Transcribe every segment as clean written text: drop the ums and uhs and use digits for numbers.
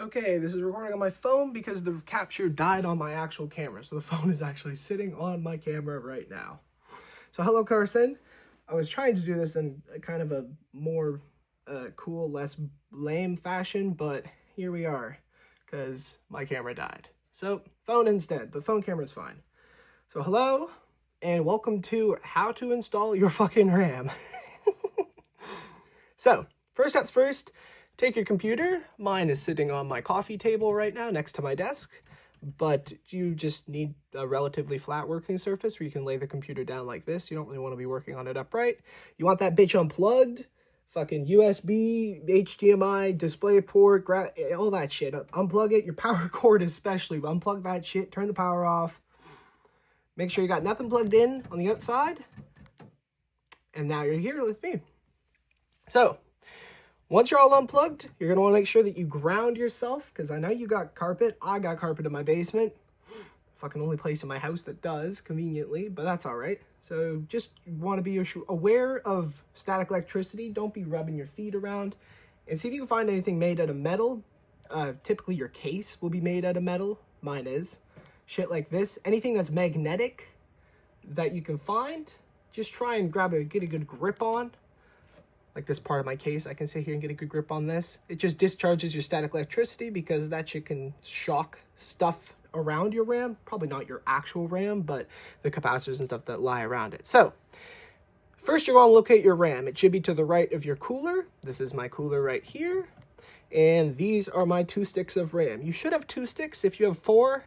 Okay, this is recording on my phone because the capture died on my actual camera. So the phone is actually sitting on my camera right now. So hello, Carson. I was trying to do this in a kind of a more cool, less lame fashion, but here we are because my camera died. So phone instead, but phone camera's fine. So hello, and welcome to how to install your fucking RAM. So, first steps first, take your computer. Mine is sitting on my coffee table right now next to my desk, but you just need a relatively flat working surface where you can lay the computer down like this. You don't really want to be working on it upright. You want that bitch unplugged, fucking USB, HDMI, display port, all that shit. Unplug it, your power cord especially, unplug that shit, turn the power off. Make sure you got nothing plugged in on the outside. And now you're here with me. So, once you're all unplugged, you're going to want to make sure that you ground yourself, because I know you got carpet. I got carpet in my basement. Fucking only place in my house that does, conveniently, but that's all right. So just want to be aware of static electricity. Don't be rubbing your feet around. And see if you can find anything made out of metal. Typically your case will be made out of metal. Mine is. Shit like this. Anything that's magnetic that you can find, just try and get a good grip on. Like this part of my case, I can sit here and get a good grip on this. It just discharges your static electricity because that shit can shock stuff around your RAM. Probably not your actual RAM, but the capacitors and stuff that lie around it. So, first you're going to locate your RAM. It should be to the right of your cooler. This is my cooler right here. And these are my 2 sticks of RAM. You should have 2 sticks. If you have 4,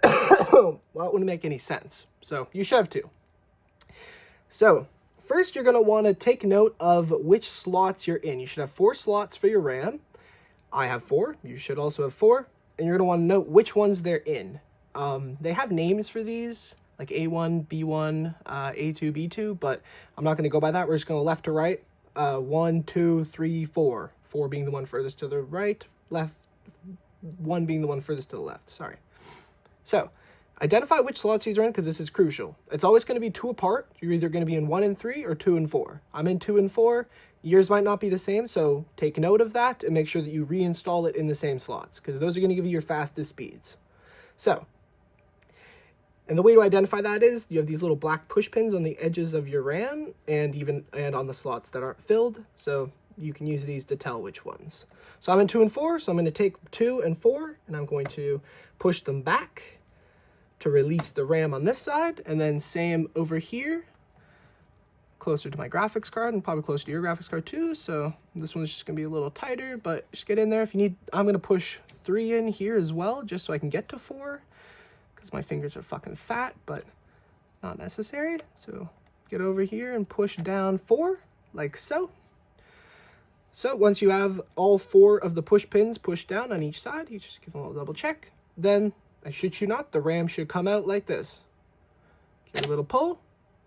well, it wouldn't make any sense. So, you should have 2. So, first, you're going to want to take note of which slots you're in. You should have 4 slots for your RAM. I have 4. You should also have 4. And you're going to want to note which ones they're in. They have names for these, like A1, B1, A2, B2, but I'm not going to go by that. We're just going to left to right. 1, 2, 3, 4. 4 being the one furthest to the right, left, 1 being the one furthest to the left. Sorry. So, identify which slots these are in because this is crucial. It's always going to be 2 apart. You're either going to be in 1 and 3 or 2 and 4. I'm in 2 and 4. Yours might not be the same, so take note of that and make sure that you reinstall it in the same slots because those are going to give you your fastest speeds. So, and the way to identify that is you have these little black push pins on the edges of your RAM and on the slots that aren't filled. So you can use these to tell which ones. So I'm in 2 and 4, so I'm going to take 2 and 4 and I'm going to push them back to release the RAM on this side, and then same over here, closer to my graphics card, and probably closer to your graphics card too, so this one's just gonna be a little tighter, but just get in there if you need. I'm gonna push 3 in here as well, just so I can get to 4, because my fingers are fucking fat, but not necessary. So get over here and push down 4, like so. So once you have all 4 of the push pins pushed down on each side, you just give them a little double check, then I shit you not, the RAM should come out like this. Give it a little pull.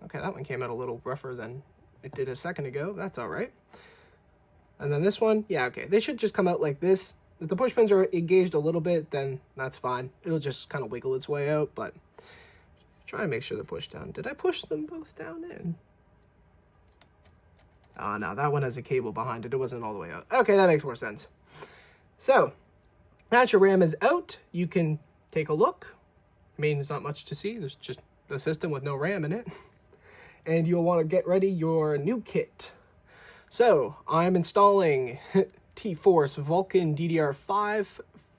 Okay, that one came out a little rougher than it did a second ago. That's all right. And then this one, yeah, okay. They should just come out like this. If the push pins are engaged a little bit, then that's fine. It'll just kind of wiggle its way out, but try and make sure they're pushed down. Did I push them both down in? Oh, no, that one has a cable behind it. It wasn't all the way out. Okay, that makes more sense. So, now that your RAM is out, you can take a look. I mean, there's not much to see. There's just a system with no RAM in it. And you'll want to get ready your new kit. So, I'm installing T-Force Vulcan DDR5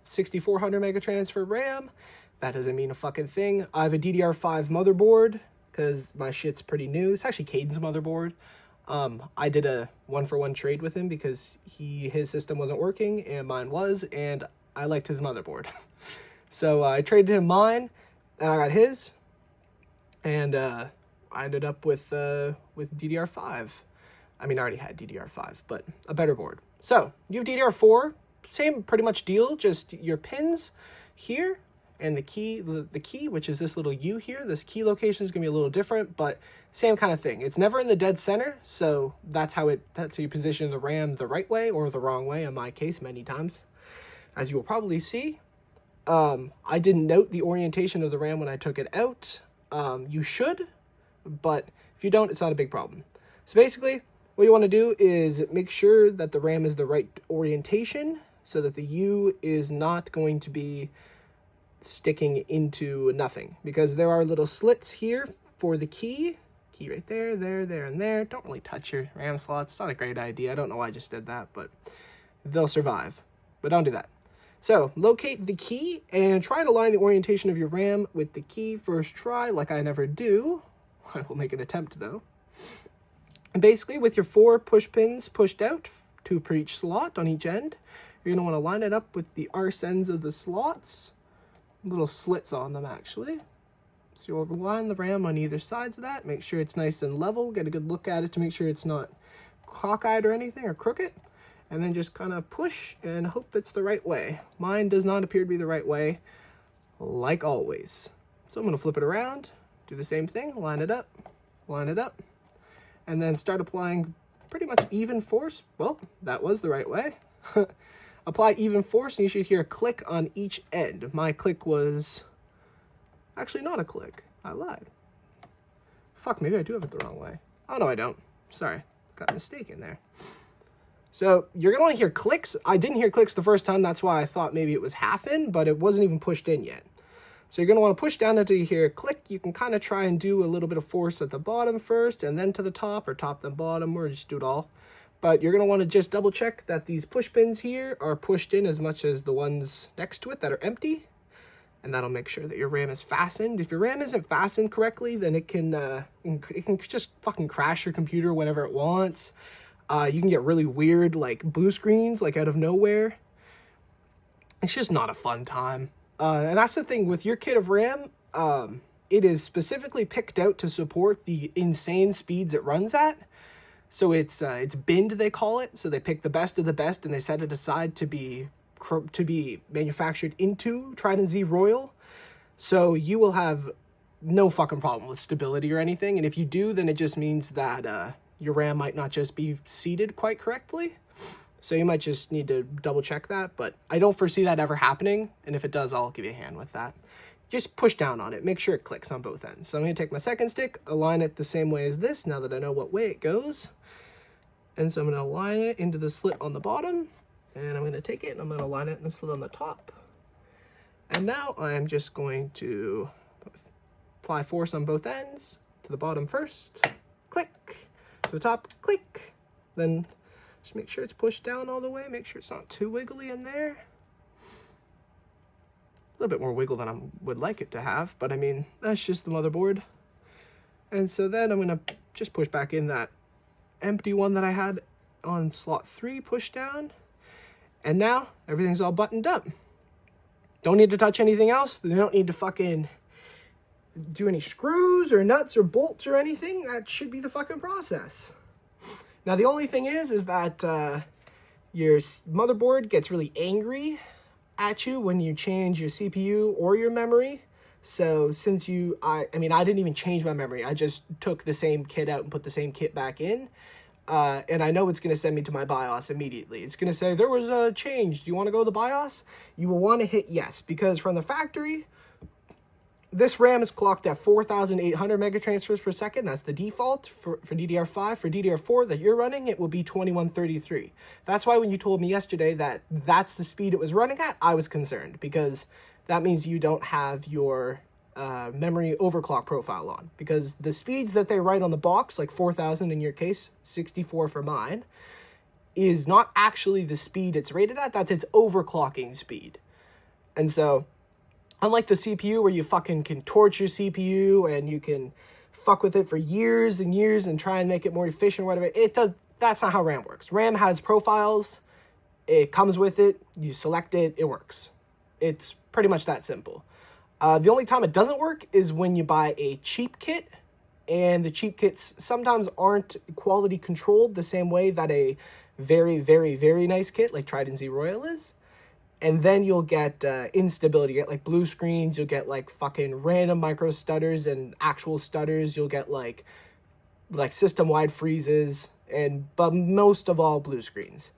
6400 megatransfer RAM. That doesn't mean a fucking thing. I have a DDR5 motherboard because my shit's pretty new. It's actually Caden's motherboard. I did a 1-for-1 trade with him because his system wasn't working and mine was, and I liked his motherboard. So I traded him mine, and I got his, and I ended up with DDR5. I mean, I already had DDR5, but a better board. So you have DDR4, same pretty much deal, just your pins here, and the key, which is this little U here. This key location is gonna be a little different, but same kind of thing. It's never in the dead center, so that's how you position the RAM the right way or the wrong way in my case many times, as you will probably see. I didn't note the orientation of the RAM when I took it out. You should, but if you don't, it's not a big problem. So basically, what you want to do is make sure that the RAM is the right orientation so that the U is not going to be sticking into nothing, because there are little slits here for the key right there, there, and there. Don't really touch your RAM slots. It's not a great idea. I don't know why I just did that, but they'll survive. But don't do that. So locate the key and try to align the orientation of your RAM with the key first try, like I never do. I will make an attempt though. And basically, with your 4 push pins pushed out, 2 per each slot on each end, you're going to want to line it up with the arse ends of the slots. Little slits on them, actually. So you'll line the RAM on either sides of that. Make sure it's nice and level. Get a good look at it to make sure it's not cockeyed or anything or crooked. And then just kind of push and hope it's the right way. Mine does not appear to be the right way, like always. So I'm going to flip it around, do the same thing, line it up, and then start applying pretty much even force. Well, that was the right way. Apply even force, and you should hear a click on each end. My click was actually not a click. I lied. Fuck, maybe I do have it the wrong way. Oh, no, I don't. Sorry. Got a mistake in there. So you're going to want to hear clicks. I didn't hear clicks the first time. That's why I thought maybe it was half in, but it wasn't even pushed in yet. So you're going to want to push down until you hear a click. You can kind of try and do a little bit of force at the bottom first, and then to the top, or top then bottom, or just do it all. But you're going to want to just double check that these push pins here are pushed in as much as the ones next to it that are empty. And that'll make sure that your RAM is fastened. If your RAM isn't fastened correctly, then it can just fucking crash your computer whenever it wants. You can get really weird, like, blue screens, like, out of nowhere. It's just not a fun time. And that's the thing, with your kit of RAM, it is specifically picked out to support the insane speeds it runs at. So it's binned, they call it. So they pick the best of the best, and they set it aside to be manufactured into Trident Z Royal. So you will have no fucking problem with stability or anything. And if you do, then it just means that your RAM might not just be seated quite correctly. So you might just need to double check that. But I don't foresee that ever happening. And if it does, I'll give you a hand with that. Just push down on it. Make sure it clicks on both ends. So I'm going to take my second stick, align it the same way as this, now that I know what way it goes. And so I'm going to align it into the slit on the bottom. And I'm going to take it and I'm going to align it in the slit on the top. And now I'm just going to apply force on both ends. To the bottom first, click. To the top, click. Then just make sure it's pushed down all the way. Make sure it's not too wiggly in there. A little bit more wiggle than I would like it to have, but I mean, that's just the motherboard. And so then I'm going to just push back in that empty one that I had on slot 3, push down. And now everything's all buttoned up. Don't need to touch anything else. You don't need to fucking do any screws or nuts or bolts or anything. That should be the fucking process. Now the only thing is that your motherboard gets really angry at you when you change your CPU or your memory. So since I didn't even change my memory. I just took the same kit out and put the same kit back in. And I know it's going to send me to my BIOS immediately. It's going to say, there was a change. Do you want to go to the BIOS? You will want to hit yes, because from the factory, this RAM is clocked at 4,800 megatransfers per second. That's the default for DDR5. For DDR4 that you're running, it will be 2133. That's why when you told me yesterday that that's the speed it was running at, I was concerned, because that means you don't have your memory overclock profile on, because the speeds that they write on the box, like 4,000 in your case, 64 for mine, is not actually the speed it's rated at. That's its overclocking speed. And so, unlike the CPU where you fucking can torch your CPU and you can fuck with it for years and years and try and make it more efficient or whatever, that's not how RAM works. RAM has profiles, it comes with it, you select it, it works. It's pretty much that simple. The only time it doesn't work is when you buy a cheap kit, and the cheap kits sometimes aren't quality controlled the same way that a very, very, very nice kit like Trident Z Royal is. And then you'll get instability. You get like blue screens, you'll get like fucking random micro stutters and actual stutters. You'll get like system-wide freezes, but most of all blue screens.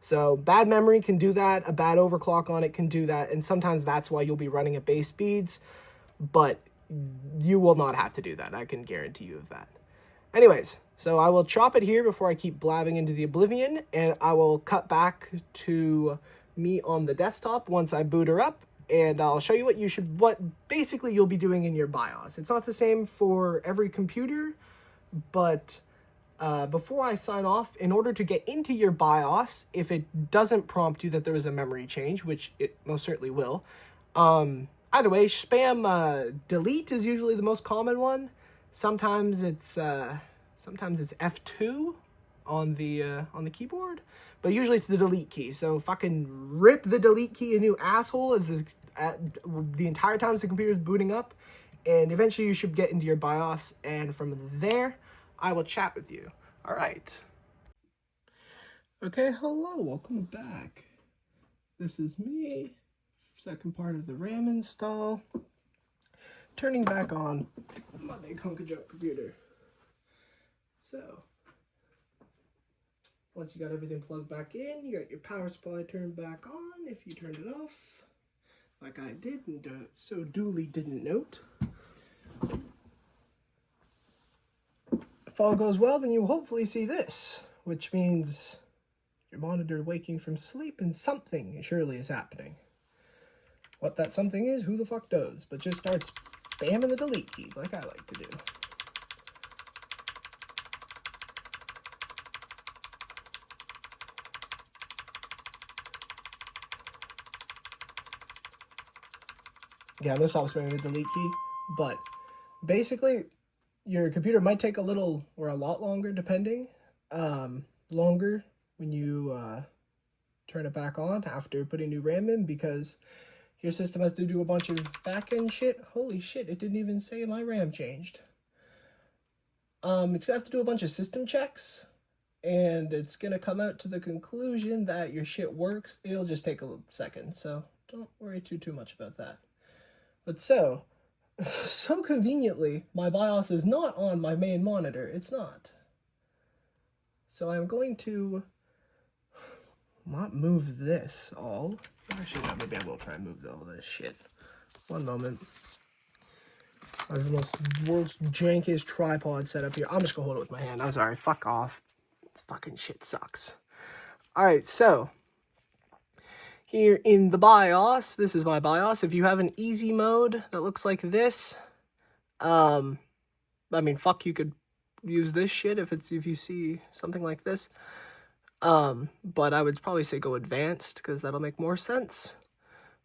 So bad memory can do that, a bad overclock on it can do that, and sometimes that's why you'll be running at base speeds, but you will not have to do that. I can guarantee you of that. Anyways, so I will chop it here before I keep blabbing into the oblivion, and I will cut back to me on the desktop once I boot her up, and I'll show you what basically you'll be doing in your BIOS. It's not the same for every computer, but before I sign off, in order to get into your BIOS, if it doesn't prompt you that there was a memory change, which it most certainly will, either way, spam delete is usually the most common one. Sometimes it's F2 on the keyboard, but usually it's the delete key. So fucking rip the delete key, a new asshole, the entire time the computer is booting up, and eventually you should get into your BIOS, and from there I will chat with you. All right. Okay, hello, welcome back. This is me, second part of the RAM install. Turning back on my big hunk of junk computer. So, once you got everything plugged back in, you got your power supply turned back on if you turned it off, like I did and so duly didn't note. If all goes well, then you will hopefully see this, which means your monitor waking from sleep and something surely is happening. What that something is, who the fuck knows, but just starts spamming the delete key like I like to do. Yeah, I'm gonna stop spamming the delete key, but basically your computer might take a little or a lot longer, depending, longer when you turn it back on after putting new RAM in, because your system has to do a bunch of back-end shit. Holy shit, it didn't even say my RAM changed. It's gonna have to do a bunch of system checks, and it's gonna come out to the conclusion that your shit works. It'll just take a second, so don't worry too much about that. But so conveniently, my BIOS is not on my main monitor. It's not. So I'm going to not move this all. Actually, no, maybe I will try and move all this shit. One moment. I have the world's jankiest tripod set up here. I'm just gonna hold it with my hand. I'm sorry. Fuck off. This fucking shit sucks. Alright, so here in the BIOS, this is my BIOS. If you have an easy mode that looks like this, I mean, fuck, you could use this shit if you see something like this. But I would probably say go advanced, because that'll make more sense.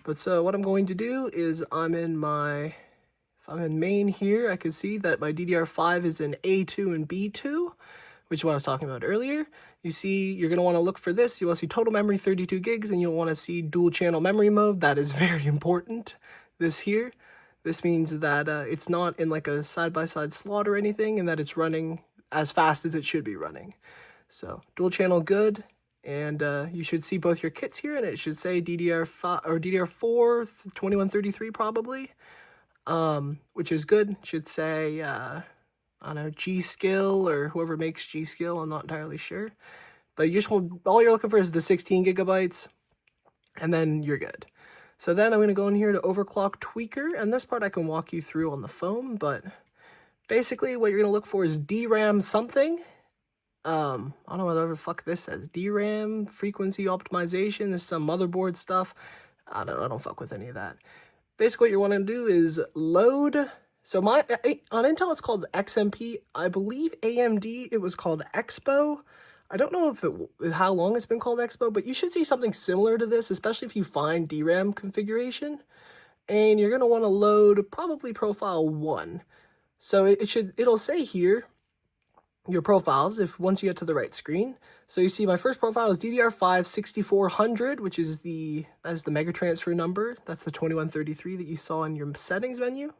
But so what I'm going to do is if I'm in main here, I can see that my DDR5 is in A2 and B2, which is what I was talking about earlier. You see, you're going to want to look for this. You want to see total memory 32 gigs, and you'll want to see dual channel memory mode. That is very important. This means that it's not in like a side-by-side slot or anything, and that it's running as fast as it should be running. So dual channel good, and you should see both your kits here, and it should say DDR5 or DDR4 2133 probably, which is good. It should say I don't know, G-Skill or whoever makes G-Skill. I'm not entirely sure, but you just want, all you're looking for is the 16 gigabytes, and then you're good. So then I'm going to go in here to overclock tweaker, and this part I can walk you through on the phone, but basically what you're going to look for is DRAM something. I don't know whatever the fuck this says. DRAM, frequency optimization, this is some motherboard stuff. I don't fuck with any of that. Basically what you want to do is load. So on Intel it's called XMP. I believe AMD it was called Expo. I don't know how long it's been called Expo, but you should see something similar to this, especially if you find DRAM configuration. And you're going to want to load probably profile 1. So it'll say here your profiles once you get to the right screen. So you see my first profile is DDR5 6400, which is that is the mega transfer number. That's the 2133 that you saw in your settings menu.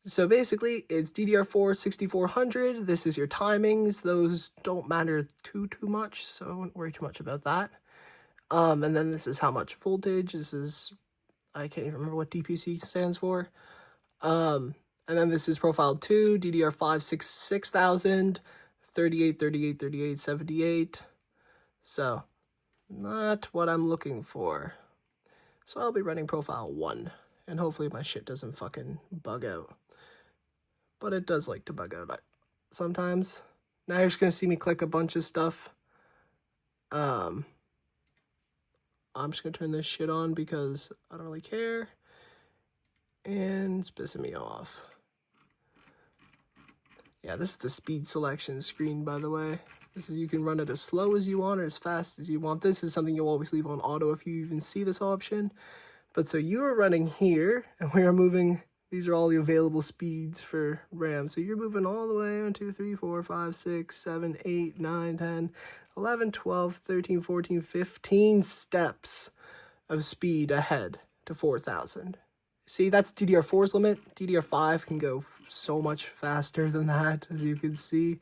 So basically it's DDR4 6400. This is your timings. Those don't matter too much, so I wouldn't worry too much about that. And then this is how much voltage. This is, I can't even remember what DPC stands for. And then this is profile 2, DDR5 6000, 38, 38, 38, 78. So, not what I'm looking for. So I'll be running profile 1, and hopefully my shit doesn't fucking bug out. But it does like to bug out sometimes. Now you're just going to see me click a bunch of stuff. I'm just gonna turn this shit on because I don't really care. And it's pissing me off. Yeah, this is the speed selection screen, by the way. This is, you can run it as slow as you want or as fast as you want. This is something you'll always leave on auto if you even see this option. But so you are running here, and we are moving, these are all the available speeds for RAM. So you're moving all the way 1, 2, 3, 4, 5, 6, 7, 8, 9, 10, 11, 12, 13, 14, 15 steps of speed ahead to 4,000. See, that's DDR4's limit. DDR5 can go so much faster than that, as you can see.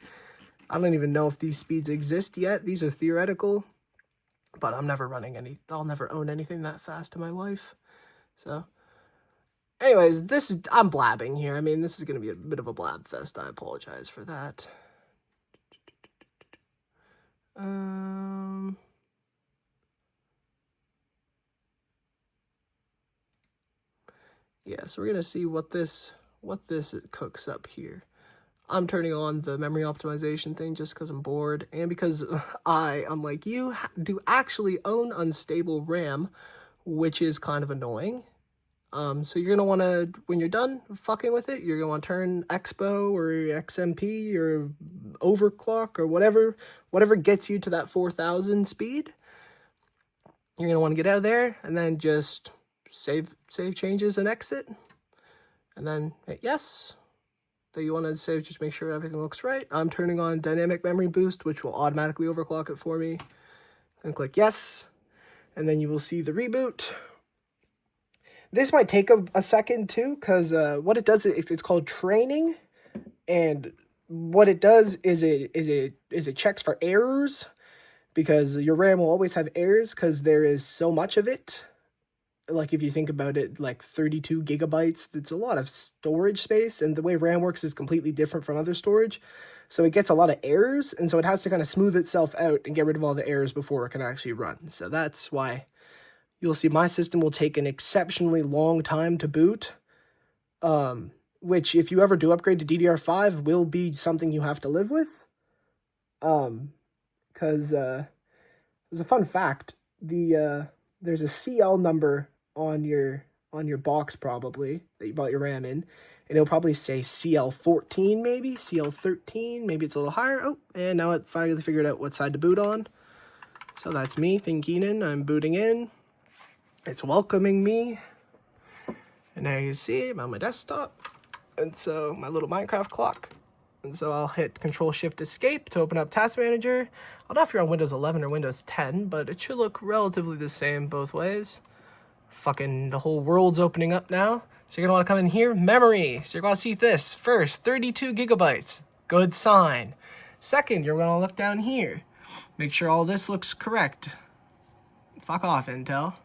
I don't even know if these speeds exist yet. These are theoretical, but I'm never running any, I'll never own anything that fast in my life. So, anyways, I'm blabbing here. I mean, this is going to be a bit of a blab fest. I apologize for that. Yeah, so we're going to see what this cooks up here. I'm turning on the memory optimization thing just because I'm bored, and because I, unlike you, do actually own unstable RAM, which is kind of annoying. So you're going to want to, when you're done fucking with it, you're going to want to turn Expo or XMP or overclock or whatever gets you to that 4,000 speed. You're going to want to get out of there and then just save changes and exit. And then hit yes. That you want to save, just make sure everything looks right. I'm turning on dynamic memory boost, which will automatically overclock it for me. And click yes. And then you will see the reboot. This might take a second too, because what it does is it's called training, and what it does is it checks for errors, because your RAM will always have errors because there is so much of it. Like if you think about it, like 32 gigabytes, it's a lot of storage space, and the way RAM works is completely different from other storage. So it gets a lot of errors, and so it has to kind of smooth itself out and get rid of all the errors before it can actually run. So that's why you'll see my system will take an exceptionally long time to boot, which if you ever do upgrade to DDR5 will be something you have to live with. Because as a fun fact, there's a CL number on your box probably that you bought your RAM in, and it'll probably say CL14 maybe, CL13, maybe it's a little higher. Oh, and now it finally figured out what side to boot on. So that's me, Thinkinen. I'm booting in. It's welcoming me. And now you see I'm on my desktop. And so my little Minecraft clock. And so I'll hit Control-Shift-Escape to open up Task Manager. I don't know if you're on Windows 11 or Windows 10, but it should look relatively the same both ways. Fucking the whole world's opening up now. So you're going to want to come in here, memory. So you're going to see this. First, 32 gigabytes. Good sign. Second, you're going to look down here. Make sure all this looks correct. Fuck off, Intel.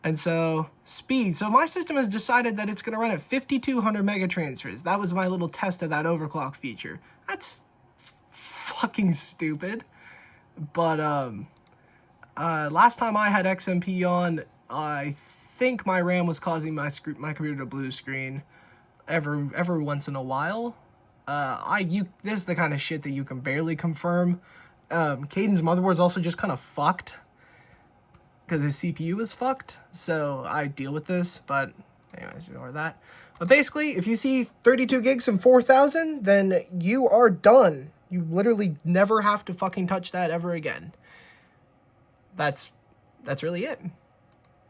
And so, speed. So my system has decided that it's going to run at 5,200 mega transfers. That was my little test of that overclock feature. That's fucking stupid. But, last time I had XMP on, I think my RAM was causing my computer to blue screen every once in a while. This is the kind of shit that you can barely confirm. Caden's motherboard's also just kind of fucked, because his CPU is fucked, so I deal with this, but anyways, ignore that. But basically, if you see 32 gigs and 4,000, then you are done. You literally never have to fucking touch that ever again. That's really it.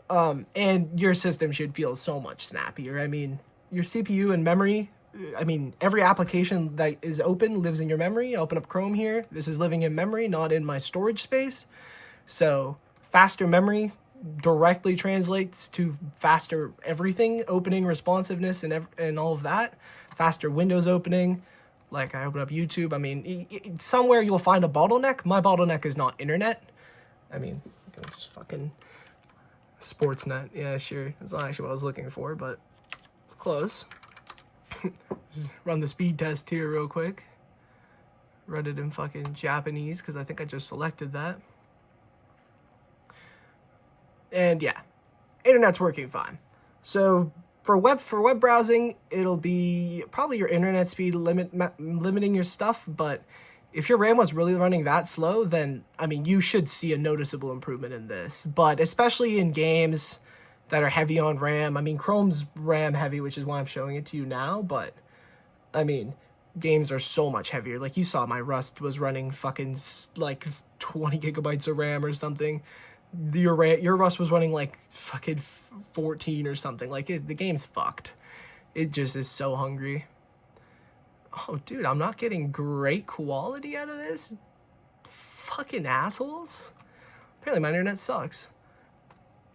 And your system should feel so much snappier. I mean, your CPU and memory, I mean, every application that is open lives in your memory. I open up Chrome here. This is living in memory, not in my storage space. So faster memory directly translates to faster everything, opening, responsiveness, and all of that. Faster Windows opening, like I open up YouTube. I mean, somewhere you'll find a bottleneck. My bottleneck is not internet. I mean, just fucking Sportsnet. Yeah, sure. That's not actually what I was looking for, but close. Just run the speed test here real quick. Run it in fucking Japanese, because I think I just selected that. And yeah, internet's working fine. So for web browsing, it'll be probably your internet speed limiting your stuff, but if your RAM was really running that slow, then, I mean, you should see a noticeable improvement in this. But especially in games that are heavy on RAM, I mean, Chrome's RAM heavy, which is why I'm showing it to you now, but, I mean, games are so much heavier. Like, you saw my Rust was running fucking, like, 20 gigabytes of RAM or something. Your Rust was running, like, fucking 14 or something. Like, the game's fucked. It just is so hungry. Oh, dude, I'm not getting great quality out of this? Fucking assholes. Apparently my internet sucks.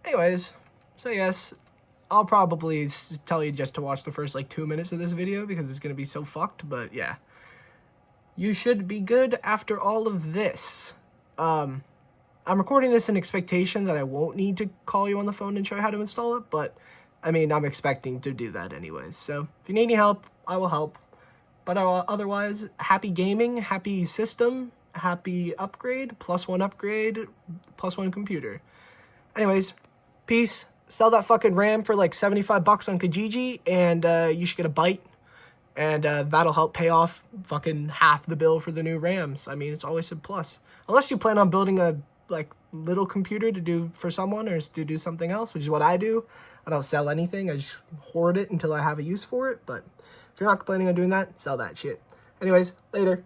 Anyways, so yes, I'll probably tell you just to watch the first, like, 2 minutes of this video because it's going to be so fucked, but yeah. You should be good after all of this. I'm recording this in expectation that I won't need to call you on the phone and show you how to install it, but, I mean, I'm expecting to do that anyways. So, if you need any help, I will help. But otherwise, happy gaming, happy system, happy upgrade, +1 upgrade, +1 computer. Anyways, peace. Sell that fucking RAM for like 75 bucks on Kijiji, and you should get a bite. And that'll help pay off fucking half the bill for the new RAMs. I mean, it's always a plus. Unless you plan on building a, like, little computer to do for someone or to do something else, which is what I do. I don't sell anything. I just hoard it until I have a use for it. But if you're not planning on doing that, sell that shit. Anyways, later.